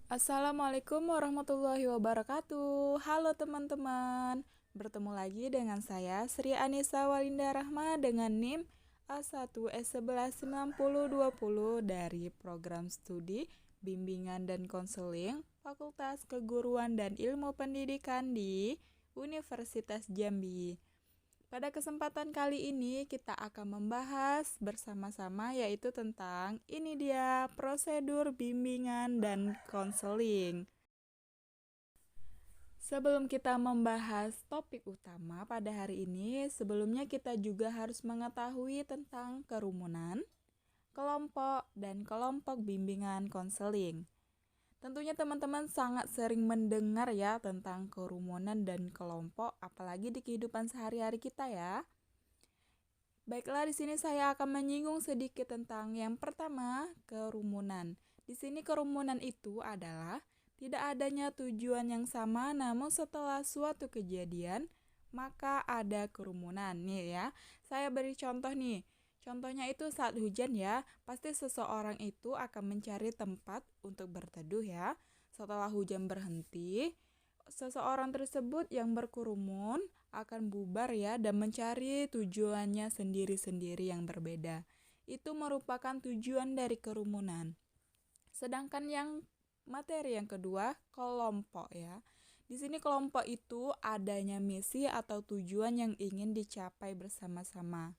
Assalamualaikum warahmatullahi wabarakatuh. Halo teman-teman. Bertemu lagi dengan saya Sri Anissa Walinda Rahma dengan NIM A1S119020 dari program studi Bimbingan dan Konseling Fakultas Keguruan dan Ilmu Pendidikan di Universitas Jambi. Pada kesempatan kali ini kita akan membahas bersama-sama yaitu tentang ini dia prosedur bimbingan dan konseling. Sebelum kita membahas topik utama pada hari ini, sebelumnya kita juga harus mengetahui tentang kerumunan, kelompok, dan kelompok bimbingan konseling. Tentunya teman-teman sangat sering mendengar ya tentang kerumunan dan kelompok, apalagi di kehidupan sehari-hari kita ya. Baiklah, di sini saya akan menyinggung sedikit tentang yang pertama, kerumunan. Di sini kerumunan itu adalah tidak adanya tujuan yang sama, namun setelah suatu kejadian, maka ada kerumunan. Nih ya, saya beri contoh nih. Contohnya itu saat hujan ya, pasti seseorang itu akan mencari tempat untuk berteduh ya. Setelah hujan berhenti, seseorang tersebut yang berkerumun akan bubar ya dan mencari tujuannya sendiri-sendiri yang berbeda. Itu merupakan tujuan dari kerumunan. Sedangkan yang materi yang kedua, kelompok ya. Di sini kelompok itu adanya misi atau tujuan yang ingin dicapai bersama-sama.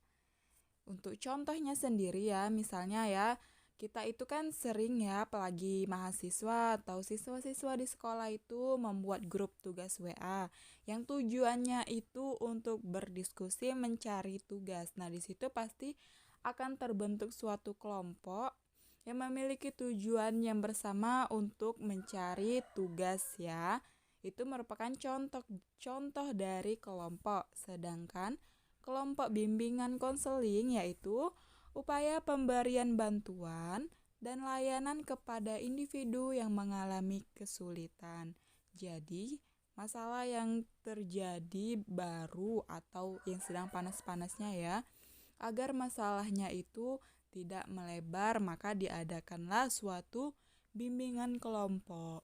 Untuk contohnya sendiri ya, misalnya ya, kita itu kan sering ya, apalagi mahasiswa atau siswa-siswa di sekolah itu membuat grup tugas WA yang tujuannya itu untuk berdiskusi mencari tugas. Nah, di situ pasti akan terbentuk suatu kelompok yang memiliki tujuan yang bersama untuk mencari tugas ya. Itu merupakan contoh dari kelompok. Sedangkan kelompok bimbingan konseling yaitu upaya pemberian bantuan dan layanan kepada individu yang mengalami kesulitan. Jadi, masalah yang terjadi baru atau yang sedang panas-panasnya ya, agar masalahnya itu tidak melebar, maka diadakanlah suatu bimbingan kelompok.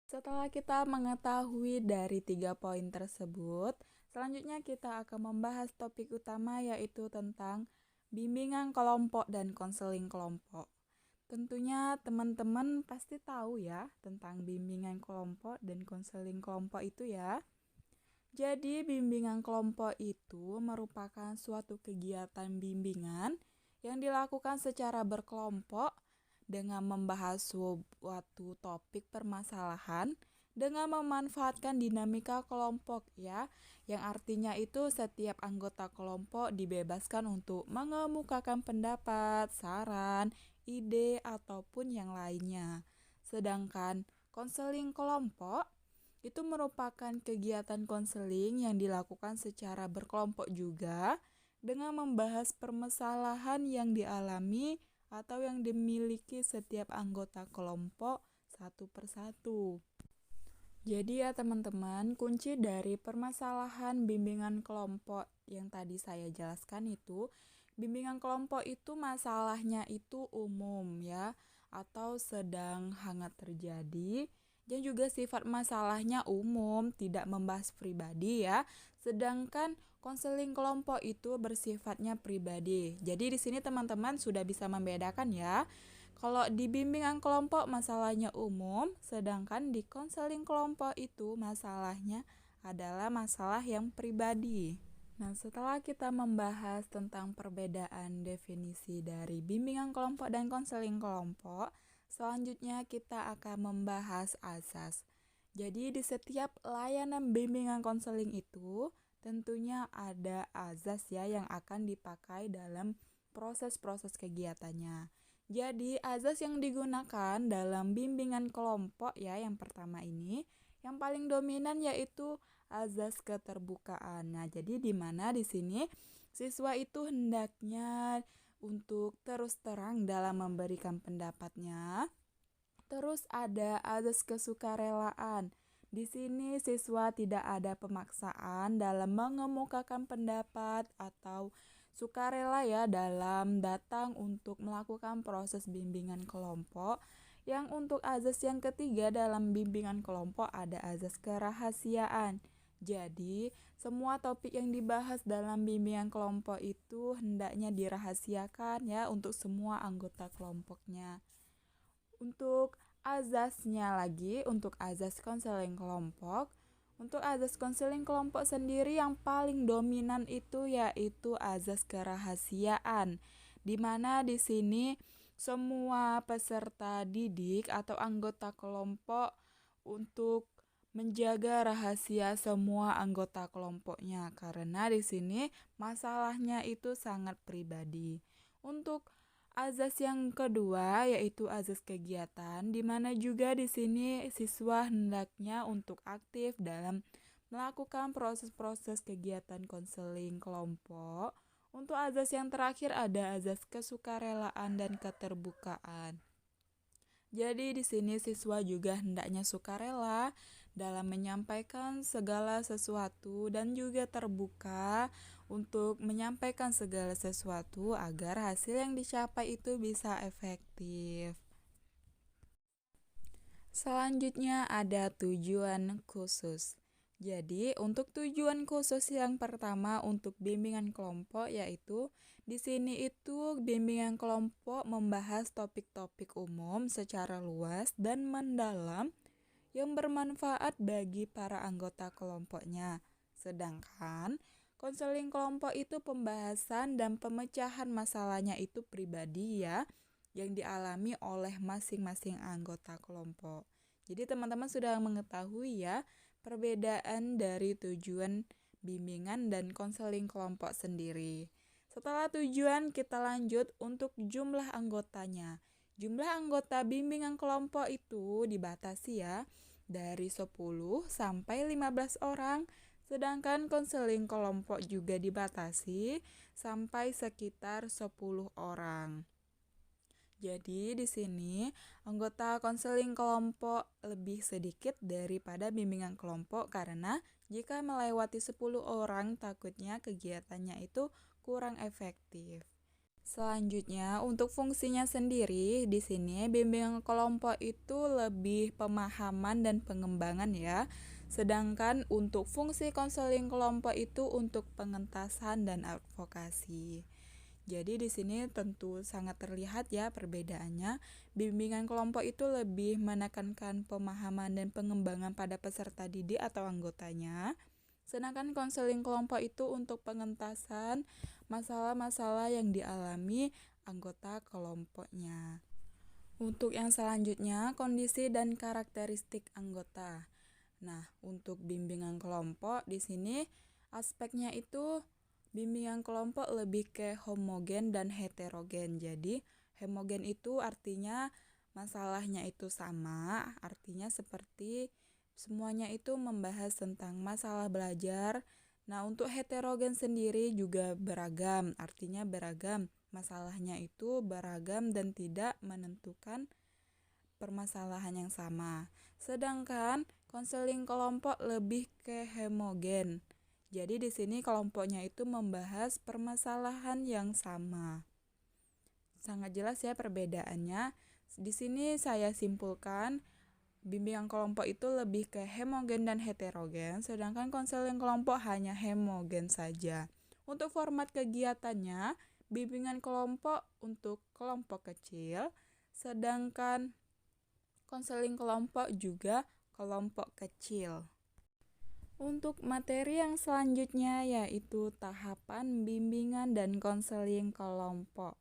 Setelah kita mengetahui dari 3 poin tersebut, selanjutnya kita akan membahas topik utama yaitu tentang bimbingan kelompok dan konseling kelompok. Tentunya teman-teman pasti tahu ya tentang bimbingan kelompok dan konseling kelompok itu ya. Jadi bimbingan kelompok itu merupakan suatu kegiatan bimbingan yang dilakukan secara berkelompok dengan membahas suatu topik permasalahan dengan memanfaatkan dinamika kelompok ya, yang artinya itu setiap anggota kelompok dibebaskan untuk mengemukakan pendapat, saran, ide, ataupun yang lainnya. Sedangkan konseling kelompok itu merupakan kegiatan konseling yang dilakukan secara berkelompok juga dengan membahas permasalahan yang dialami atau yang dimiliki setiap anggota kelompok satu persatu. Jadi ya teman-teman, kunci dari permasalahan bimbingan kelompok yang tadi saya jelaskan itu, bimbingan kelompok itu masalahnya itu umum ya, atau sedang hangat terjadi, dan juga sifat masalahnya umum, tidak membahas pribadi ya. Sedangkan konseling kelompok itu bersifatnya pribadi. Jadi di sini teman-teman sudah bisa membedakan ya. Kalau di bimbingan kelompok masalahnya umum, sedangkan di konseling kelompok itu masalahnya adalah masalah yang pribadi. Nah, setelah kita membahas tentang perbedaan definisi dari bimbingan kelompok dan konseling kelompok, selanjutnya kita akan membahas azas. Jadi di setiap layanan bimbingan konseling itu tentunya ada azas ya yang akan dipakai dalam proses-proses kegiatannya. Jadi azas yang digunakan dalam bimbingan kelompok ya yang pertama ini, yang paling dominan yaitu azas keterbukaan. Nah, jadi di mana di sini siswa itu hendaknya untuk terus terang dalam memberikan pendapatnya. Terus ada azas kesukarelaan. Di sini siswa tidak ada pemaksaan dalam mengemukakan pendapat atau sukarela ya dalam datang untuk melakukan proses bimbingan kelompok Yang untuk azas yang ketiga dalam bimbingan kelompok ada azas kerahasiaan. Jadi, semua topik yang dibahas dalam bimbingan kelompok itu hendaknya dirahasiakan ya untuk semua anggota kelompoknya. Untuk azasnya lagi, untuk azas konseling kelompok, untuk azas konseling kelompok sendiri yang paling dominan itu yaitu azas kerahasiaan, di mana di sini semua peserta didik atau anggota kelompok untuk menjaga rahasia semua anggota kelompoknya karena di sini masalahnya itu sangat pribadi. Untuk azas yang kedua yaitu azas kegiatan, di mana juga di sini siswa hendaknya untuk aktif dalam melakukan proses-proses kegiatan konseling kelompok. Untuk azas yang terakhir ada azas kesukarelaan dan keterbukaan. Jadi di sini siswa juga hendaknya sukarela dalam menyampaikan segala sesuatu dan juga terbuka untuk menyampaikan segala sesuatu agar hasil yang dicapai itu bisa efektif. Selanjutnya ada tujuan khusus. Jadi, untuk tujuan khusus yang pertama untuk bimbingan kelompok yaitu di sini itu bimbingan kelompok membahas topik-topik umum secara luas dan mendalam yang bermanfaat bagi para anggota kelompoknya. Sedangkan konseling kelompok itu pembahasan dan pemecahan masalahnya itu pribadi ya, yang dialami oleh masing-masing anggota kelompok. Jadi teman-teman sudah mengetahui ya perbedaan dari tujuan bimbingan dan konseling kelompok sendiri. Setelah tujuan, kita lanjut untuk jumlah anggotanya. Jumlah anggota bimbingan kelompok itu dibatasi ya dari 10 sampai 15 orang, sedangkan konseling kelompok juga dibatasi sampai sekitar 10 orang. Jadi di sini anggota konseling kelompok lebih sedikit daripada bimbingan kelompok karena jika melewati 10 orang takutnya kegiatannya itu kurang efektif. Selanjutnya untuk fungsinya sendiri di sini bimbingan kelompok itu lebih pemahaman dan pengembangan ya. Sedangkan untuk fungsi konseling kelompok itu untuk pengentasan dan advokasi. Jadi di sini tentu sangat terlihat ya perbedaannya. Bimbingan kelompok itu lebih menekankan pemahaman dan pengembangan pada peserta didik atau anggotanya. Sedangkan konseling kelompok itu untuk pengentasan masalah-masalah yang dialami anggota kelompoknya. Untuk yang selanjutnya, kondisi dan karakteristik anggota. Nah, untuk bimbingan kelompok di sini aspeknya itu bimbingan kelompok lebih ke homogen dan heterogen. Jadi, homogen itu artinya masalahnya itu sama, artinya seperti semuanya itu membahas tentang masalah belajar. Nah, untuk heterogen sendiri juga beragam, artinya beragam. Masalahnya itu beragam dan tidak menentukan permasalahan yang sama. Sedangkan konseling kelompok lebih ke homogen. Jadi di sini kelompoknya itu membahas permasalahan yang sama. Sangat jelas ya perbedaannya. Di sini saya simpulkan bimbingan kelompok itu lebih ke homogen dan heterogen, sedangkan konseling kelompok hanya homogen saja. Untuk format kegiatannya, bimbingan kelompok untuk kelompok kecil, sedangkan konseling kelompok juga kelompok kecil. Untuk materi yang selanjutnya yaitu tahapan bimbingan dan konseling kelompok.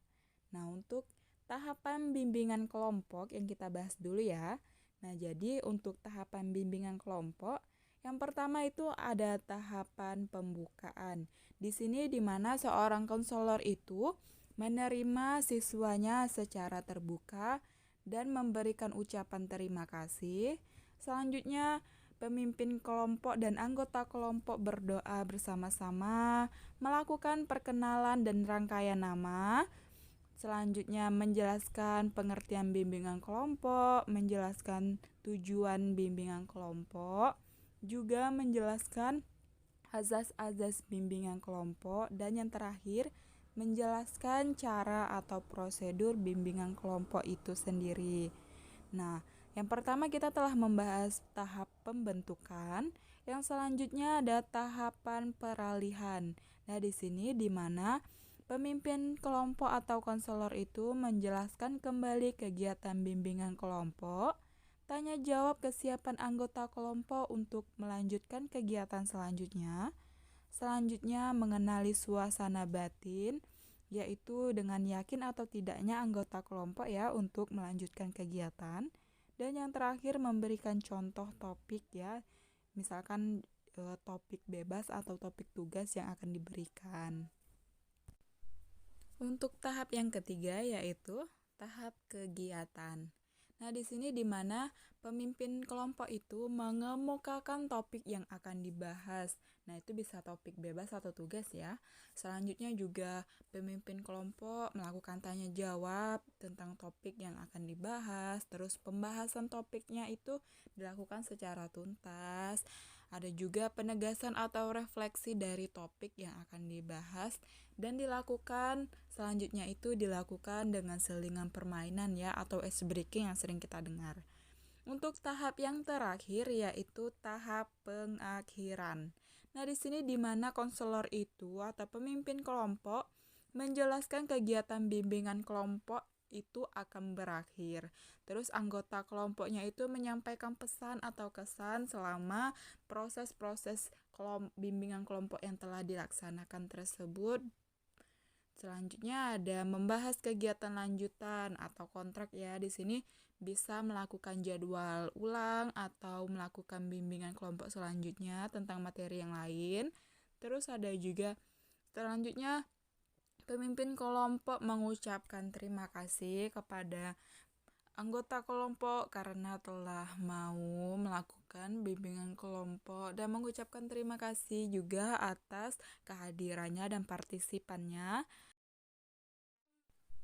Nah, untuk tahapan bimbingan kelompok yang kita bahas dulu ya. Nah, jadi untuk tahapan bimbingan kelompok, yang pertama itu ada tahapan pembukaan. Di sini di mana seorang konselor itu menerima siswanya secara terbuka dan memberikan ucapan terima kasih. Selanjutnya, pemimpin kelompok dan anggota kelompok berdoa bersama-sama, melakukan perkenalan dan rangkaian nama. Selanjutnya menjelaskan pengertian bimbingan kelompok, menjelaskan tujuan bimbingan kelompok, juga menjelaskan azas-azas bimbingan kelompok, dan yang terakhir menjelaskan cara atau prosedur bimbingan kelompok itu sendiri. Nah, yang pertama kita telah membahas tahap pembentukan, yang selanjutnya ada tahapan peralihan. Nah, di sini di mana pemimpin kelompok atau konselor itu menjelaskan kembali kegiatan bimbingan kelompok, tanya jawab kesiapan anggota kelompok untuk melanjutkan kegiatan selanjutnya. Selanjutnya mengenali suasana batin, yaitu dengan yakin atau tidaknya anggota kelompok ya untuk melanjutkan kegiatan. Dan yang terakhir memberikan contoh topik ya, misalkan topik bebas atau topik tugas yang akan diberikan. Untuk tahap yang ketiga yaitu tahap kegiatan. Nah, di sini di mana pemimpin kelompok itu mengemukakan topik yang akan dibahas. Nah, itu bisa topik bebas atau tugas ya. Selanjutnya juga pemimpin kelompok melakukan tanya jawab tentang topik yang akan dibahas. Terus pembahasan topiknya itu dilakukan secara tuntas. Ada juga penegasan atau refleksi dari topik yang akan dibahas dan dilakukan selanjutnya itu dilakukan dengan selingan permainan ya atau ice breaking yang sering kita dengar. Untuk tahap yang terakhir yaitu tahap pengakhiran. Nah, di sini di mana konselor itu atau pemimpin kelompok menjelaskan kegiatan bimbingan kelompok itu akan berakhir. Terus anggota kelompoknya itu menyampaikan pesan atau kesan selama proses-proses bimbingan kelompok yang telah dilaksanakan tersebut. Selanjutnya ada membahas kegiatan lanjutan atau kontrak ya. Di sini bisa melakukan jadwal ulang atau melakukan bimbingan kelompok selanjutnya tentang materi yang lain. Terus ada juga selanjutnya pemimpin kelompok mengucapkan terima kasih kepada anggota kelompok karena telah mau melakukan bimbingan kelompok dan mengucapkan terima kasih juga atas kehadirannya dan partisipannya.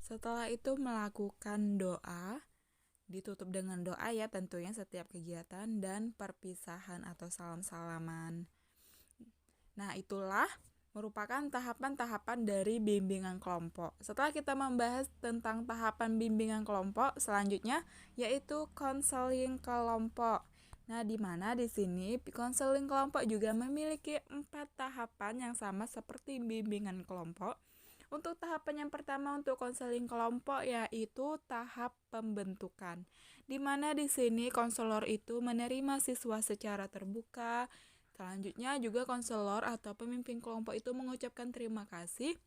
Setelah itu melakukan doa, ditutup dengan doa ya tentunya setiap kegiatan dan perpisahan atau salam-salaman. Nah, itulah merupakan tahapan-tahapan dari bimbingan kelompok. Setelah kita membahas tentang tahapan bimbingan kelompok, selanjutnya yaitu konseling kelompok. Nah, di mana di sini konseling kelompok juga memiliki 4 tahapan yang sama seperti bimbingan kelompok. Untuk tahapan yang pertama untuk konseling kelompok yaitu tahap pembentukan. Di mana di sini konselor itu menerima siswa secara terbuka. Selanjutnya juga konselor atau pemimpin kelompok itu mengucapkan terima kasih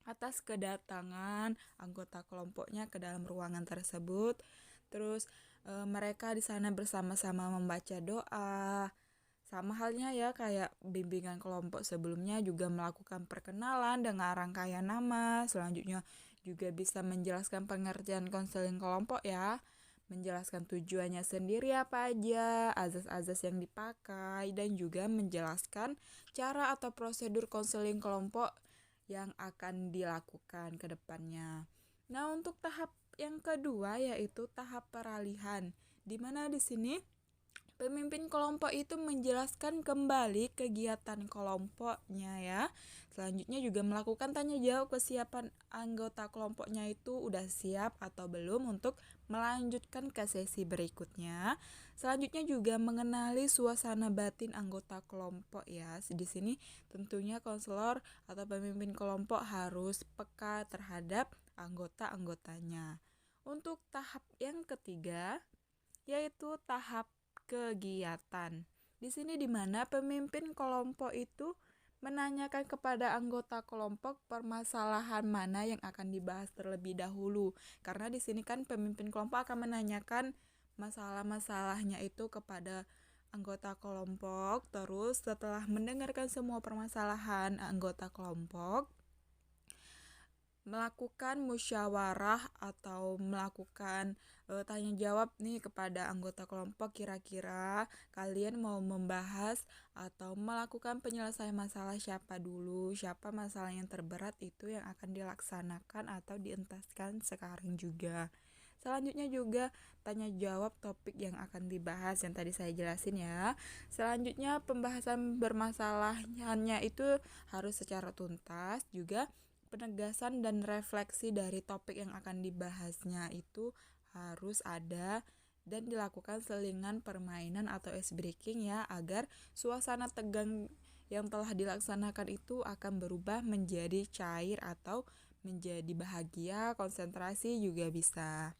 atas kedatangan anggota kelompoknya ke dalam ruangan tersebut. Terus mereka di sana bersama-sama membaca doa. Sama halnya ya kayak bimbingan kelompok sebelumnya juga melakukan perkenalan dengan rangkaian nama. Selanjutnya juga bisa menjelaskan pengertian konseling kelompok ya. Menjelaskan tujuannya sendiri apa aja, azas-azas yang dipakai, dan juga menjelaskan cara atau prosedur konseling kelompok yang akan dilakukan ke depannya. Nah, untuk tahap yang kedua yaitu tahap peralihan, di mana di sini pemimpin kelompok itu menjelaskan kembali kegiatan kelompoknya ya. Selanjutnya juga melakukan tanya jawab kesiapan anggota kelompoknya itu udah siap atau belum untuk melanjutkan ke sesi berikutnya. Selanjutnya juga mengenali suasana batin anggota kelompok ya. Di sini tentunya konselor atau pemimpin kelompok harus peka terhadap anggota-anggotanya. Untuk tahap yang ketiga yaitu tahap kegiatan. Di sini di mana pemimpin kelompok itu menanyakan kepada anggota kelompok permasalahan mana yang akan dibahas terlebih dahulu. Karena di sini kan pemimpin kelompok akan menanyakan masalah-masalahnya itu kepada anggota kelompok. Terus setelah mendengarkan semua permasalahan anggota kelompok, melakukan musyawarah atau melakukan tanya jawab nih kepada anggota kelompok, kira-kira kalian mau membahas atau melakukan penyelesaian masalah siapa dulu, siapa masalah yang terberat itu yang akan dilaksanakan atau dientaskan sekarang juga. Selanjutnya juga tanya jawab topik yang akan dibahas yang tadi saya jelasin ya. Selanjutnya pembahasan bermasalahnya itu harus secara tuntas, juga penegasan dan refleksi dari topik yang akan dibahasnya itu harus ada dan dilakukan selingan permainan atau ice breaking ya, agar suasana tegang yang telah dilaksanakan itu akan berubah menjadi cair atau menjadi bahagia, konsentrasi juga bisa.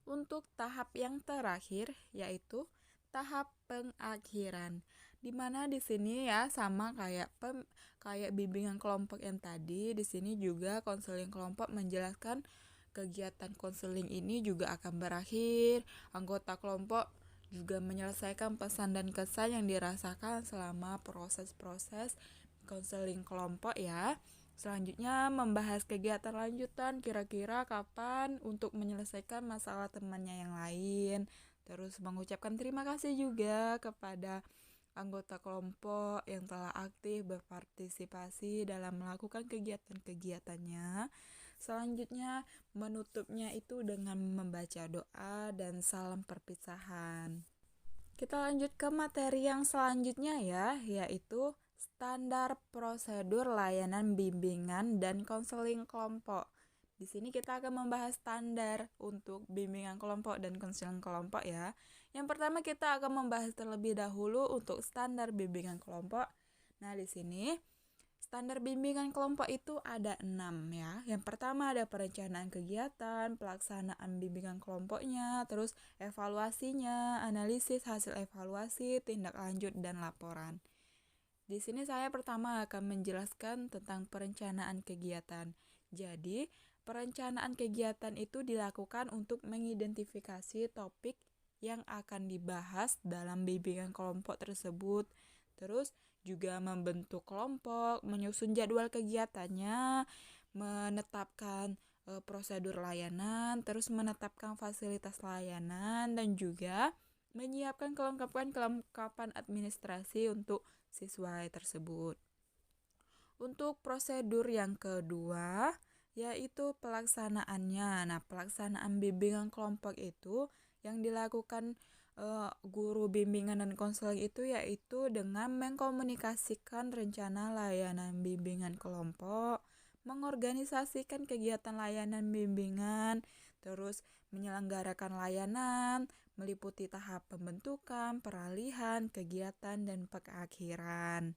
Untuk tahap yang terakhir yaitu tahap pengakhiran. Dimana di sini ya sama kayak bimbingan kelompok yang tadi, di sini juga konseling kelompok menjelaskan kegiatan konseling ini juga akan berakhir. Anggota kelompok juga menyelesaikan pesan dan kesan yang dirasakan selama proses-proses konseling kelompok ya. Selanjutnya membahas kegiatan lanjutan, kira-kira kapan untuk menyelesaikan masalah temannya yang lain. Terus mengucapkan terima kasih juga kepada anggota kelompok yang telah aktif berpartisipasi dalam melakukan kegiatan-kegiatannya. Selanjutnya menutupnya itu dengan membaca doa dan salam perpisahan. Kita lanjut ke materi yang selanjutnya ya, yaitu standar prosedur layanan bimbingan dan konseling kelompok. Di sini kita akan membahas standar untuk bimbingan kelompok dan konseling kelompok ya. Yang pertama kita akan membahas terlebih dahulu untuk standar bimbingan kelompok. Nah, di sini standar bimbingan kelompok itu ada 6 ya. Yang pertama ada perencanaan kegiatan, pelaksanaan bimbingan kelompoknya, terus evaluasinya, analisis hasil evaluasi, tindak lanjut, dan laporan. Di sini saya pertama akan menjelaskan tentang perencanaan kegiatan. Jadi, perencanaan kegiatan itu dilakukan untuk mengidentifikasi topik yang akan dibahas dalam bimbingan kelompok tersebut. Terus juga membentuk kelompok, menyusun jadwal kegiatannya, menetapkan prosedur layanan, terus menetapkan fasilitas layanan, dan juga menyiapkan kelengkapan administrasi untuk siswa tersebut. Untuk prosedur yang kedua, yaitu pelaksanaannya. Nah, pelaksanaan bimbingan kelompok itu yang dilakukan guru bimbingan dan konseling itu yaitu dengan mengkomunikasikan rencana layanan bimbingan kelompok, mengorganisasikan kegiatan layanan bimbingan, terus menyelenggarakan layanan, meliputi tahap pembentukan, peralihan, kegiatan, dan pengakhiran.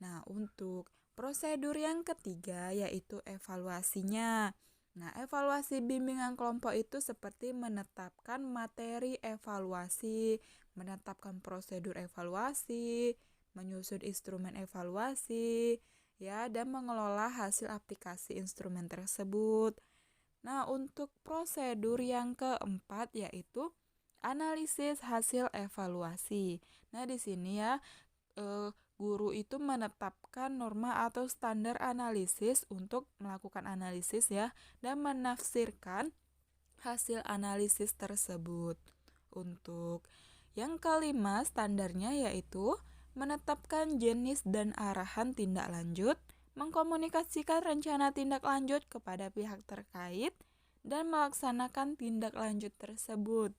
Nah, untuk prosedur yang ketiga yaitu evaluasinya. Nah, evaluasi bimbingan kelompok itu seperti menetapkan materi evaluasi, menetapkan prosedur evaluasi, menyusun instrumen evaluasi, ya, dan mengelola hasil aplikasi instrumen tersebut. Nah, untuk prosedur yang keempat yaitu analisis hasil evaluasi. Nah, di sini ya guru itu menetapkan norma atau standar analisis untuk melakukan analisis ya, dan menafsirkan hasil analisis tersebut. Untuk yang kelima standarnya yaitu menetapkan jenis dan arahan tindak lanjut, mengkomunikasikan rencana tindak lanjut kepada pihak terkait, dan melaksanakan tindak lanjut tersebut.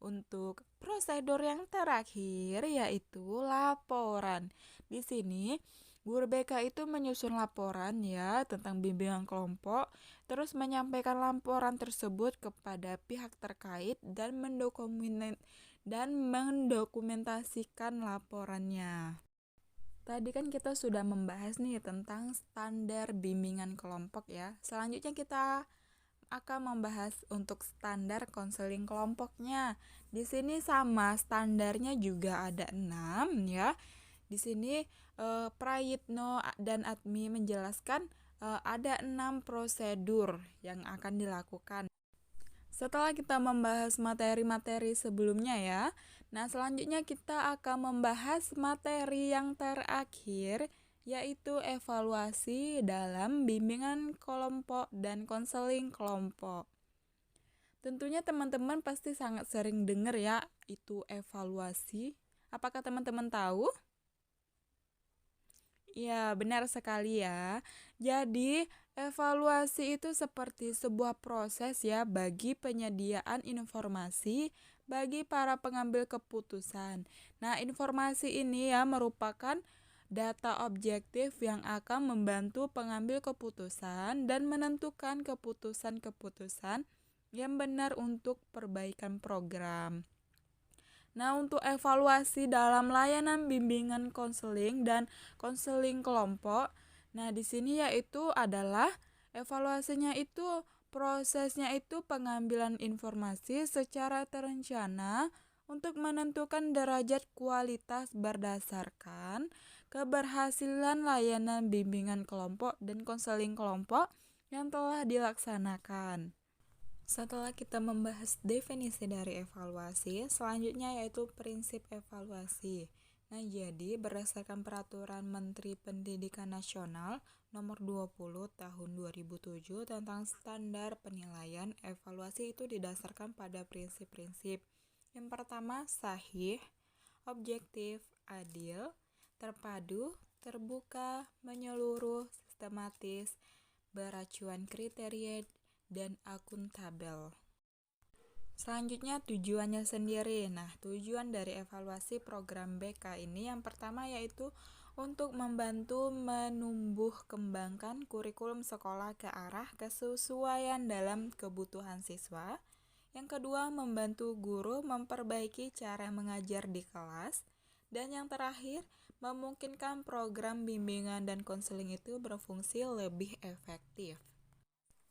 Untuk prosedur yang terakhir yaitu laporan. Di sini guru BK itu menyusun laporan ya tentang bimbingan kelompok, terus menyampaikan laporan tersebut kepada pihak terkait dan mendokumentasikan laporannya. Tadi kan kita sudah membahas nih tentang standar bimbingan kelompok ya. Selanjutnya kita akan membahas untuk standar konseling kelompoknya. Di sini sama standarnya juga ada 6 ya. Di sini Prayitno dan Admi menjelaskan ada 6 prosedur yang akan dilakukan. Setelah kita membahas materi-materi sebelumnya ya, nah selanjutnya kita akan membahas materi yang terakhir yaitu evaluasi dalam bimbingan kelompok dan konseling kelompok. Tentunya teman-teman pasti sangat sering dengar ya itu evaluasi. Apakah teman-teman tahu? Ya, benar sekali ya. Jadi, evaluasi itu seperti sebuah proses ya bagi penyediaan informasi bagi para pengambil keputusan. Nah, informasi ini ya merupakan data objektif yang akan membantu pengambil keputusan dan menentukan keputusan-keputusan yang benar untuk perbaikan program. Nah, untuk evaluasi dalam layanan bimbingan konseling dan konseling kelompok, nah di sini yaitu adalah evaluasinya itu prosesnya itu pengambilan informasi secara terencana untuk menentukan derajat kualitas berdasarkan keberhasilan layanan bimbingan kelompok dan konseling kelompok yang telah dilaksanakan. Setelah kita membahas definisi dari evaluasi, selanjutnya yaitu prinsip evaluasi. Nah, jadi berdasarkan Peraturan Menteri Pendidikan Nasional Nomor 20 Tahun 2007 tentang standar penilaian, evaluasi itu didasarkan pada prinsip-prinsip. Yang pertama, sahih, objektif, adil, terpadu, terbuka, menyeluruh, sistematis, beracuan kriteria, dan akuntabel. Selanjutnya tujuannya sendiri. Nah, tujuan dari evaluasi program BK ini yang pertama yaitu untuk membantu menumbuh kembangkan kurikulum sekolah ke arah kesesuaian dalam kebutuhan siswa. Yang kedua, membantu guru memperbaiki cara mengajar di kelas. Dan yang terakhir, memungkinkan program bimbingan dan konseling itu berfungsi lebih efektif.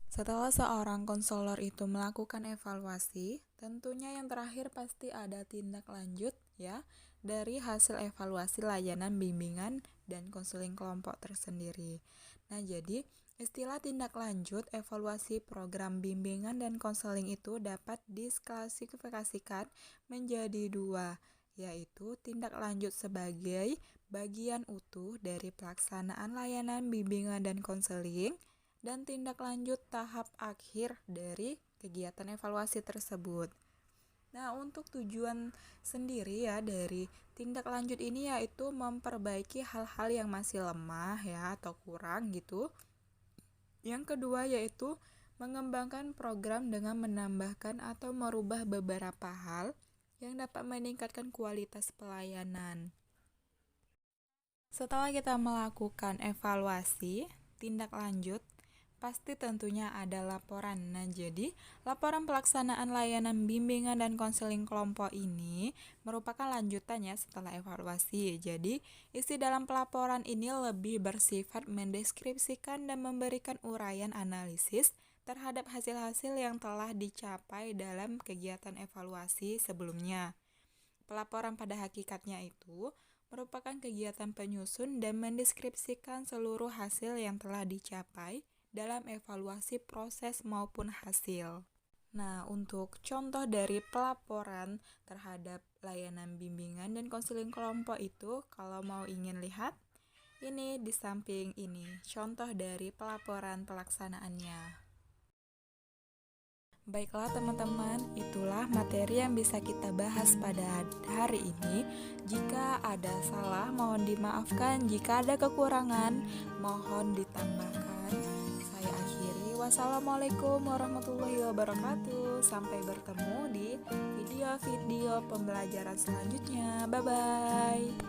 Setelah seorang konselor itu melakukan evaluasi, tentunya yang terakhir pasti ada tindak lanjut ya dari hasil evaluasi layanan bimbingan dan konseling kelompok tersendiri. Nah, jadi istilah tindak lanjut evaluasi program bimbingan dan konseling itu dapat diklasifikasikan menjadi dua, yaitu tindak lanjut sebagai bagian utuh dari pelaksanaan layanan bimbingan dan konseling dan tindak lanjut tahap akhir dari kegiatan evaluasi tersebut. Nah, untuk tujuan sendiri ya dari tindak lanjut ini yaitu memperbaiki hal-hal yang masih lemah ya atau kurang gitu. Yang kedua yaitu mengembangkan program dengan menambahkan atau merubah beberapa hal yang dapat meningkatkan kualitas pelayanan. Setelah kita melakukan evaluasi, tindak lanjut pasti tentunya ada laporan. Nah, jadi laporan pelaksanaan layanan bimbingan dan konseling kelompok ini merupakan lanjutannya setelah evaluasi. Jadi, isi dalam pelaporan ini lebih bersifat mendeskripsikan dan memberikan uraian analisis terhadap hasil-hasil yang telah dicapai dalam kegiatan evaluasi sebelumnya. Pelaporan pada hakikatnya itu merupakan kegiatan penyusun dan mendeskripsikan seluruh hasil yang telah dicapai dalam evaluasi proses maupun hasil. Nah, untuk contoh dari pelaporan terhadap layanan bimbingan dan konseling kelompok itu, kalau mau ingin lihat, ini di samping ini, contoh dari pelaporan pelaksanaannya. Baiklah teman-teman, itulah materi yang bisa kita bahas pada hari ini. Jika ada salah, mohon dimaafkan. Jika ada kekurangan, mohon ditambahkan. Saya akhiri. Wassalamualaikum warahmatullahi wabarakatuh. Sampai bertemu di video-video pembelajaran selanjutnya. Bye-bye.